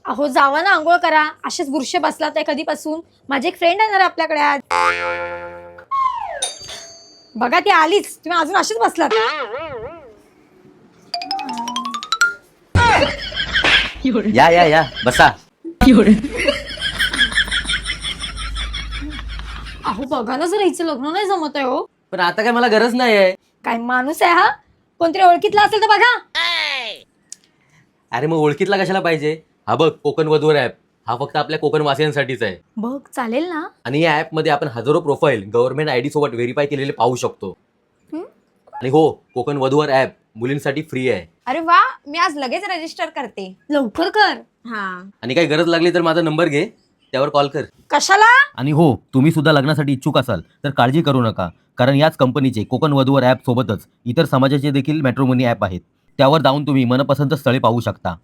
अहो जावा ना, आंघोळ करा. असेच बुरशे बसलात आहे कधीपासून. माझी एक फ्रेंड येणार आहे आपल्याकडे आज. बघा ती आलीच, तुम्ही अजून असेच बसलात. या या या बसा. अहो बघा ना, जर हिचं लग्न नाही जमत आहे हो. पण आता काय मला गरज नाही आहे. काय माणूस आहे हा? कोणतरी ओळखीतला असेल तर बघा. अरे मग ओळखीतला कशाला पाहिजे? हा बघ कोकण वधूवर ऍप. हा फक्त आपल्या कोकण वासियांसाठीच आहे. बघ चालेल ना? आणि या ऍप मध्ये आपण हजारो प्रोफाईल गव्हर्नमेंट आयडी सोबत व्हेरीफाय केलेले पाहू शकतो. हं? आणि हो, कोकण वधूवर ऍप मुलींसाठी फ्री आहे. अरे वा, मी आज लगेच रजिस्टर करते. लवकर कर. हा. आणि काही गरज लागली तर माझा नंबर घे, त्यावर कॉल कर. कशाला? आणि हो, तुम्ही सुद्धा लग्नासाठी इच्छुक असाल तर काळजी करू नका, कारण याच कंपनीचे कोकण वधूवर ऍप सोबतच इतर समाजाचे देखील मॅट्रिमोनी ऍप आहेत. त्यावर जाऊन तुम्ही मनपसंत स्थळे पाहू शकता.